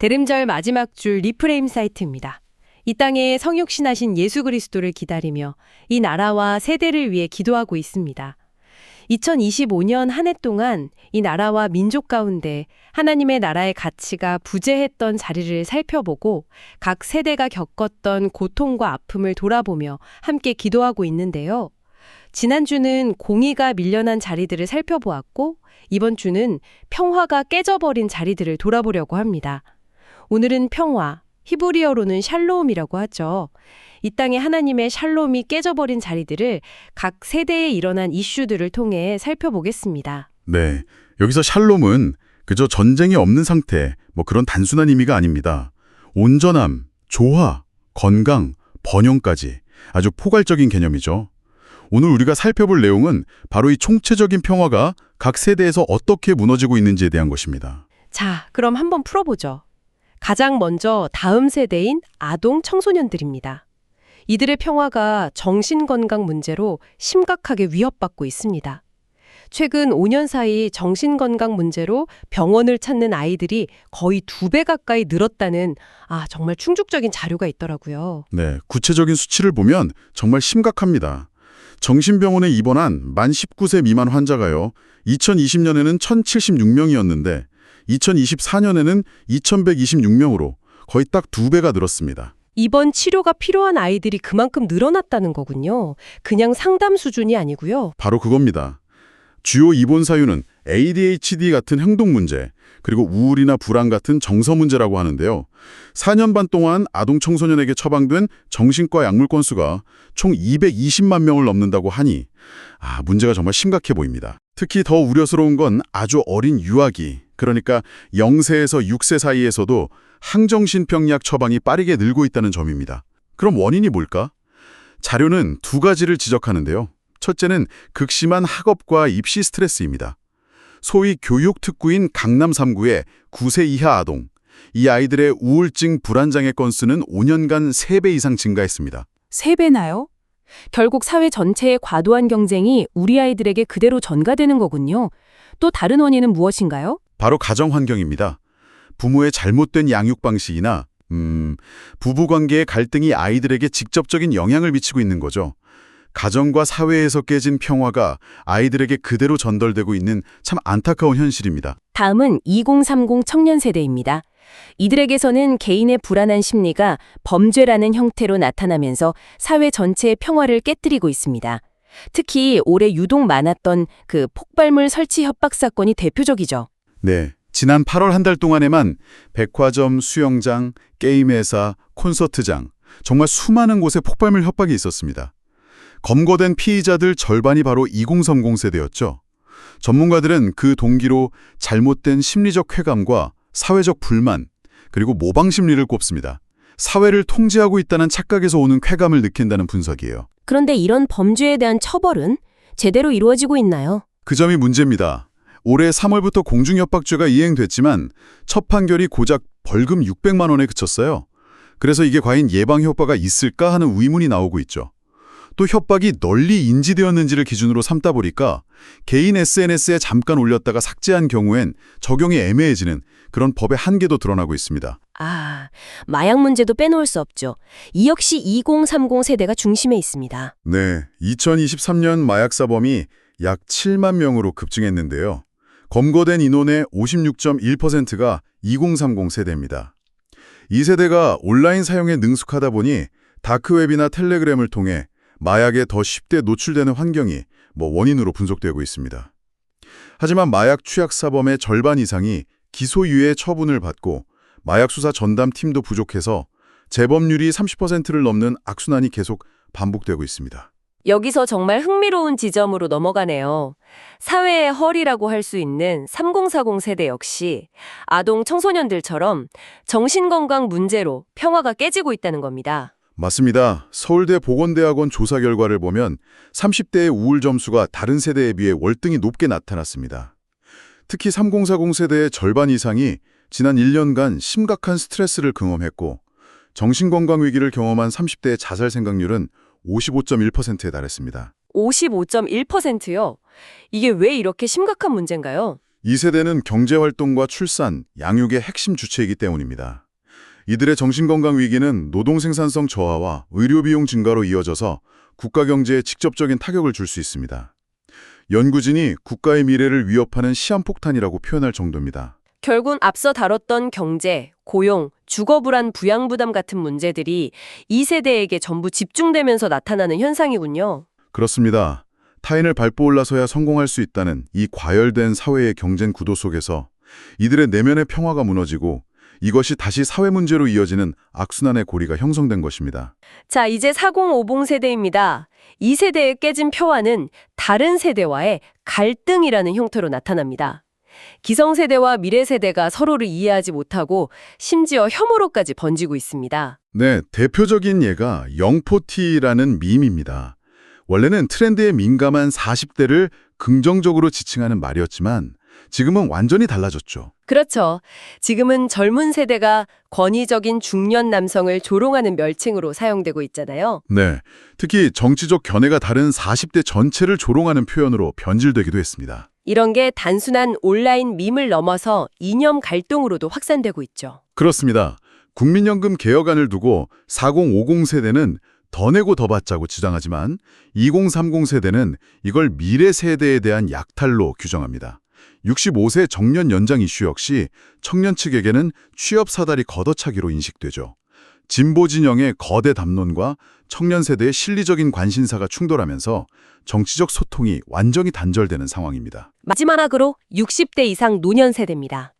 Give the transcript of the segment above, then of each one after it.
대림절 마지막 줄 리프레임 사이트입니다. 이 땅에 성육신하신 예수 그리스도를 기다리며 이 나라와 세대를 위해 기도하고 있습니다. 2025년 한 해 동안 이 나라와 민족 가운데 하나님의 나라의 가치가 부재했던 자리를 살펴보고 각 세대가 겪었던 고통과 아픔을 돌아보며 함께 기도하고 있는데요. 지난주는 공의가 밀려난 자리들을 살펴보았고 이번 주는 평화가 깨져버린 자리들을 돌아보려고 합니다. 오늘은 평화, 히브리어로는 샬롬이라고 하죠. 이 땅에 하나님의 샬롬이 깨져버린 자리들을 각 세대에 일어난 이슈들을 통해 살펴보겠습니다. 네, 여기서 샬롬은 그저 전쟁이 없는 상태, 그런 단순한 의미가 아닙니다. 온전함, 조화, 건강, 번영까지 아주 포괄적인 개념이죠. 오늘 우리가 살펴볼 내용은 바로 이 총체적인 평화가 각 세대에서 어떻게 무너지고 있는지에 대한 것입니다. 자, 그럼 한번 풀어보죠. 가장 먼저 다음 세대인 아동 청소년들입니다. 이들의 평화가 정신건강 문제로 심각하게 위협받고 있습니다. 최근 5년 사이 정신건강 문제로 병원을 찾는 아이들이 거의 2배 가까이 늘었다는 정말 충격적인 자료가 있더라고요. 네, 구체적인 수치를 보면 정말 심각합니다. 정신병원에 입원한 만 19세 미만 환자가요. 2020년에는 1,076명이었는데 2024년에는 2,126명으로 거의 딱 2배가 늘었습니다. 이번 치료가 필요한 아이들이 그만큼 늘어났다는 거군요. 그냥 상담 수준이 아니고요. 바로 그겁니다. 주요 입원 사유는 ADHD 같은 행동 문제, 그리고 우울이나 불안 같은 정서 문제라고 하는데요. 4년 반 동안 아동 청소년에게 처방된 정신과 약물 건수가 총 220만 명을 넘는다고 하니 문제가 정말 심각해 보입니다. 특히 더 우려스러운 건 아주 어린 유아기, 그러니까 0세에서 6세 사이에서도 항정신병약 처방이 빠르게 늘고 있다는 점입니다. 그럼 원인이 뭘까? 자료는 두 가지를 지적하는데요. 첫째는 극심한 학업과 입시 스트레스입니다. 소위 교육특구인 강남 3구의 9세 이하 아동, 이 아이들의 우울증 불안장애 건수는 5년간 3배 이상 증가했습니다. 3배나요? 결국 사회 전체의 과도한 경쟁이 우리 아이들에게 그대로 전가되는 거군요. 또 다른 원인은 무엇인가요? 바로 가정 환경입니다. 부모의 잘못된 양육 방식이나 부부관계의 갈등이 아이들에게 직접적인 영향을 미치고 있는 거죠. 가정과 사회에서 깨진 평화가 아이들에게 그대로 전달되고 있는 참 안타까운 현실입니다. 다음은 2030 청년 세대입니다. 이들에게서는 개인의 불안한 심리가 범죄라는 형태로 나타나면서 사회 전체의 평화를 깨뜨리고 있습니다. 특히 올해 유독 많았던 그 폭발물 설치 협박 사건이 대표적이죠. 네, 지난 8월 한 달 동안에만 백화점, 수영장, 게임 회사, 콘서트장, 정말 수많은 곳에 폭발물 협박이 있었습니다. 검거된 피의자들 절반이 바로 2030 세대였죠. 전문가들은 그 동기로 잘못된 심리적 쾌감과 사회적 불만, 그리고 모방 심리를 꼽습니다. 사회를 통제하고 있다는 착각에서 오는 쾌감을 느낀다는 분석이에요. 그런데 이런 범죄에 대한 처벌은 제대로 이루어지고 있나요? 그 점이 문제입니다. 올해 3월부터 공중협박죄가 이행됐지만 첫 판결이 고작 벌금 600만 원에 그쳤어요. 그래서 이게 과연 예방 효과가 있을까 하는 의문이 나오고 있죠. 또 협박이 널리 인지되었는지를 기준으로 삼다 보니까 개인 SNS에 잠깐 올렸다가 삭제한 경우엔 적용이 애매해지는 그런 법의 한계도 드러나고 있습니다. 마약 문제도 빼놓을 수 없죠. 이 역시 2030 세대가 중심에 있습니다. 네, 2023년 마약 사범이 약 7만 명으로 급증했는데요. 검거된 인원의 56.1%가 2030 세대입니다. 이 세대가 온라인 사용에 능숙하다 보니 다크웹이나 텔레그램을 통해 마약에 더 쉽게 노출되는 환경이 원인으로 분석되고 있습니다. 하지만 마약 투약 사범의 절반 이상이 기소유예 처분을 받고 마약 수사 전담팀도 부족해서 재범률이 30%를 넘는 악순환이 계속 반복되고 있습니다. 여기서 정말 흥미로운 지점으로 넘어가네요. 사회의 허리라고 할 수 있는 3040 세대 역시 아동 청소년들처럼 정신건강 문제로 평화가 깨지고 있다는 겁니다. 맞습니다. 서울대 보건대학원 조사 결과를 보면 30대의 우울 점수가 다른 세대에 비해 월등히 높게 나타났습니다. 특히 3040 세대의 절반 이상이 지난 1년간 심각한 스트레스를 경험했고 정신건강 위기를 경험한 30대의 자살 생각률은 55.1%에 달했습니다. 55.1%요? 이게 왜 이렇게 심각한 문제인가요? 이 세대는 경제활동과 출산, 양육의 핵심 주체이기 때문입니다. 이들의 정신건강 위기는 노동 생산성 저하와 의료비용 증가로 이어져서 국가 경제에 직접적인 타격을 줄 수 있습니다. 연구진이 국가의 미래를 위협하는 시한폭탄이라고 표현할 정도입니다. 결국 앞서 다뤘던 경제, 고용, 주거 불안, 부양 부담 같은 문제들이 이 세대에게 전부 집중되면서 나타나는 현상이군요. 그렇습니다. 타인을 밟고 올라서야 성공할 수 있다는 이 과열된 사회의 경쟁 구도 속에서 이들의 내면의 평화가 무너지고 이것이 다시 사회 문제로 이어지는 악순환의 고리가 형성된 것입니다. 자, 이제 4050 세대입니다. 이 세대의 깨진 평화는 다른 세대와의 갈등이라는 형태로 나타납니다. 기성세대와 미래세대가 서로를 이해하지 못하고 심지어 혐오로까지 번지고 있습니다. 네, 대표적인 예가 영포티라는 밈입니다. 원래는 트렌드에 민감한 40대를 긍정적으로 지칭하는 말이었지만 지금은 완전히 달라졌죠. 그렇죠. 지금은 젊은 세대가 권위적인 중년 남성을 조롱하는 멸칭으로 사용되고 있잖아요. 네, 특히 정치적 견해가 다른 40대 전체를 조롱하는 표현으로 변질되기도 했습니다. 이런 게 단순한 온라인 밈을 넘어서 이념 갈등으로도 확산되고 있죠. 그렇습니다. 국민연금 개혁안을 두고 4050 세대는 더 내고 더 받자고 주장하지만 2030 세대는 이걸 미래 세대에 대한 약탈로 규정합니다. 65세 정년 연장 이슈 역시 청년 측에게는 취업 사다리 걷어차기로 인식되죠. 진보 진영의 거대 담론과 청년 세대의 실리적인 관심사가 충돌하면서 정치적 소통이 완전히 단절되는 상황입니다. 마지막으로 60대 이상 노년 세대입니다.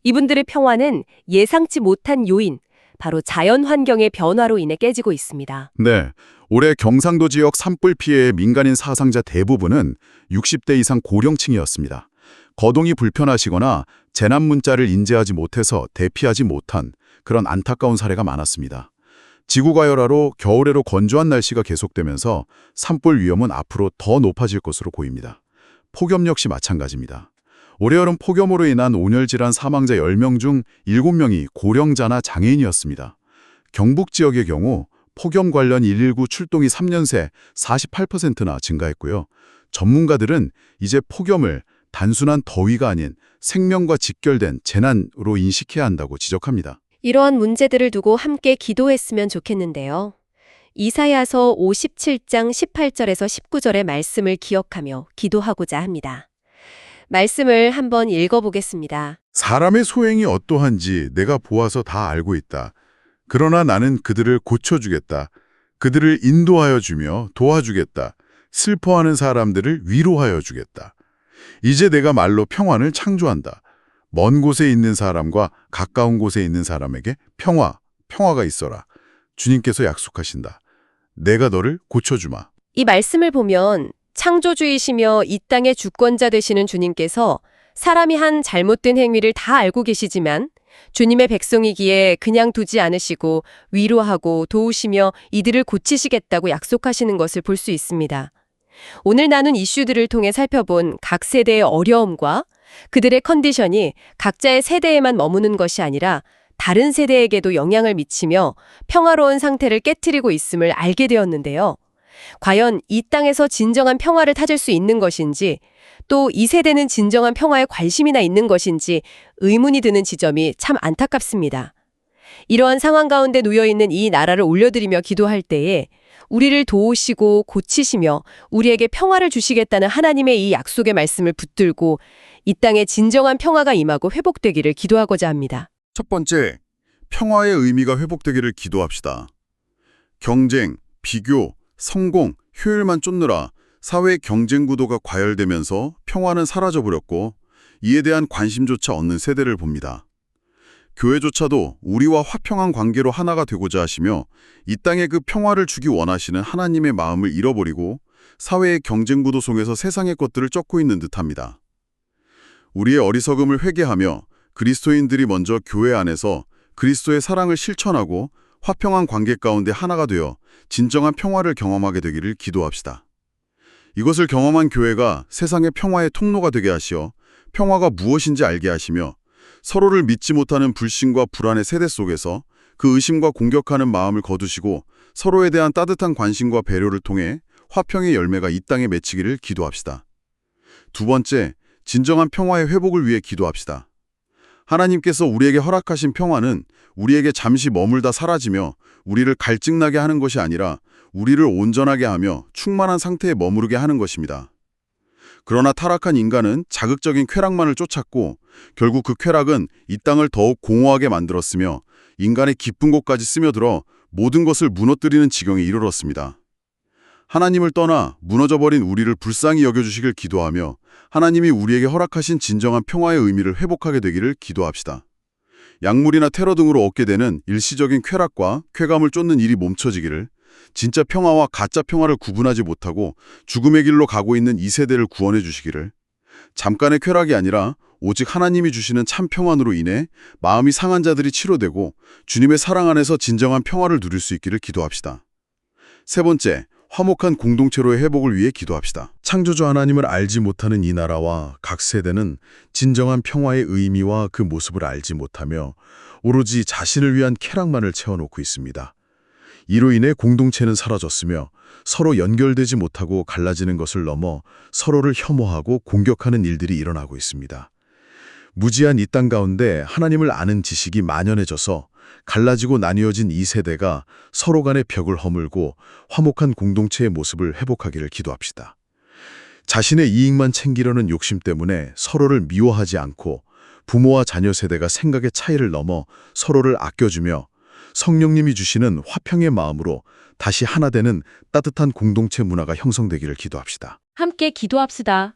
이분들의 평화는 예상치 못한 요인, 바로 자연 환경의 변화로 인해 깨지고 있습니다. 네, 올해 경상도 지역 산불 피해의 민간인 사상자 대부분은 60대 이상 고령층이었습니다. 거동이 불편하시거나 재난 문자를 인지하지 못해서 대피하지 못한 그런 안타까운 사례가 많았습니다. 지구과열화로 겨울에로 건조한 날씨가 계속되면서 산불 위험은 앞으로 더 높아질 것으로 보입니다. 폭염 역시 마찬가지입니다. 올해 여름 폭염으로 인한 온열질환 사망자 10명 중 7명이 고령자나 장애인이었습니다. 경북 지역의 경우 폭염 관련 119 출동이 3년 새 48%나 증가했고요. 전문가들은 이제 폭염을 단순한 더위가 아닌 생명과 직결된 재난으로 인식해야 한다고 지적합니다. 이러한 문제들을 두고 함께 기도했으면 좋겠는데요. 이사야서 57장 18절에서 19절의 말씀을 기억하며 기도하고자 합니다. 말씀을 한번 읽어보겠습니다. 사람의 소행이 어떠한지 내가 보아서 다 알고 있다. 그러나 나는 그들을 고쳐주겠다. 그들을 인도하여 주며 도와주겠다. 슬퍼하는 사람들을 위로하여 주겠다. 이제 내가 말로 평안을 창조한다. 먼 곳에 있는 사람과 가까운 곳에 있는 사람에게 평화가 있어라. 주님께서 약속하신다. 내가 너를 고쳐주마. 이 말씀을 보면 창조주이시며 이 땅의 주권자 되시는 주님께서 사람이 한 잘못된 행위를 다 알고 계시지만 주님의 백성이기에 그냥 두지 않으시고 위로하고 도우시며 이들을 고치시겠다고 약속하시는 것을 볼 수 있습니다. 오늘 나눈 이슈들을 통해 살펴본 각 세대의 어려움과 그들의 컨디션이 각자의 세대에만 머무는 것이 아니라 다른 세대에게도 영향을 미치며 평화로운 상태를 깨트리고 있음을 알게 되었는데요. 과연 이 땅에서 진정한 평화를 찾을 수 있는 것인지, 또 이 세대는 진정한 평화에 관심이나 있는 것인지 의문이 드는 지점이 참 안타깝습니다. 이러한 상황 가운데 놓여있는 이 나라를 올려드리며 기도할 때에 우리를 도우시고 고치시며 우리에게 평화를 주시겠다는 하나님의 이 약속의 말씀을 붙들고 이 땅에 진정한 평화가 임하고 회복되기를 기도하고자 합니다. 첫 번째, 평화의 의미가 회복되기를 기도합시다. 경쟁, 비교, 성공, 효율만 쫓느라 사회의 경쟁 구도가 과열되면서 평화는 사라져버렸고 이에 대한 관심조차 없는 세대를 봅니다. 교회조차도 우리와 화평한 관계로 하나가 되고자 하시며 이 땅에 그 평화를 주기 원하시는 하나님의 마음을 잃어버리고 사회의 경쟁 구도 속에서 세상의 것들을 쫓고 있는 듯합니다. 우리의 어리석음을 회개하며 그리스도인들이 먼저 교회 안에서 그리스도의 사랑을 실천하고 화평한 관계 가운데 하나가 되어 진정한 평화를 경험하게 되기를 기도합시다. 이것을 경험한 교회가 세상의 평화의 통로가 되게 하시어 평화가 무엇인지 알게 하시며 서로를 믿지 못하는 불신과 불안의 세대 속에서 그 의심과 공격하는 마음을 거두시고 서로에 대한 따뜻한 관심과 배려를 통해 화평의 열매가 이 땅에 맺히기를 기도합시다. 두 번째, 진정한 평화의 회복을 위해 기도합시다. 하나님께서 우리에게 허락하신 평화는 우리에게 잠시 머물다 사라지며 우리를 갈증나게 하는 것이 아니라 우리를 온전하게 하며 충만한 상태에 머무르게 하는 것입니다. 그러나 타락한 인간은 자극적인 쾌락만을 쫓았고 결국 그 쾌락은 이 땅을 더욱 공허하게 만들었으며 인간의 깊은 곳까지 스며들어 모든 것을 무너뜨리는 지경에 이르렀습니다. 하나님을 떠나 무너져버린 우리를 불쌍히 여겨주시길 기도하며 하나님이 우리에게 허락하신 진정한 평화의 의미를 회복하게 되기를 기도합시다. 약물이나 테러 등으로 얻게 되는 일시적인 쾌락과 쾌감을 쫓는 일이 멈춰지기를, 진짜 평화와 가짜 평화를 구분하지 못하고 죽음의 길로 가고 있는 이 세대를 구원해 주시기를, 잠깐의 쾌락이 아니라 오직 하나님이 주시는 참 평안으로 인해 마음이 상한 자들이 치료되고 주님의 사랑 안에서 진정한 평화를 누릴 수 있기를 기도합시다. 세 번째, 화목한 공동체로의 회복을 위해 기도합시다. 창조주 하나님을 알지 못하는 이 나라와 각 세대는 진정한 평화의 의미와 그 모습을 알지 못하며 오로지 자신을 위한 쾌락만을 채워놓고 있습니다. 이로 인해 공동체는 사라졌으며 서로 연결되지 못하고 갈라지는 것을 넘어 서로를 혐오하고 공격하는 일들이 일어나고 있습니다. 무지한 이 땅 가운데 하나님을 아는 지식이 만연해져서 갈라지고 나뉘어진 이 세대가 서로 간의 벽을 허물고 화목한 공동체의 모습을 회복하기를 기도합시다. 자신의 이익만 챙기려는 욕심 때문에 서로를 미워하지 않고 부모와 자녀 세대가 생각의 차이를 넘어 서로를 아껴주며 성령님이 주시는 화평의 마음으로 다시 하나 되는 따뜻한 공동체 문화가 형성되기를 기도합시다. 함께 기도합시다.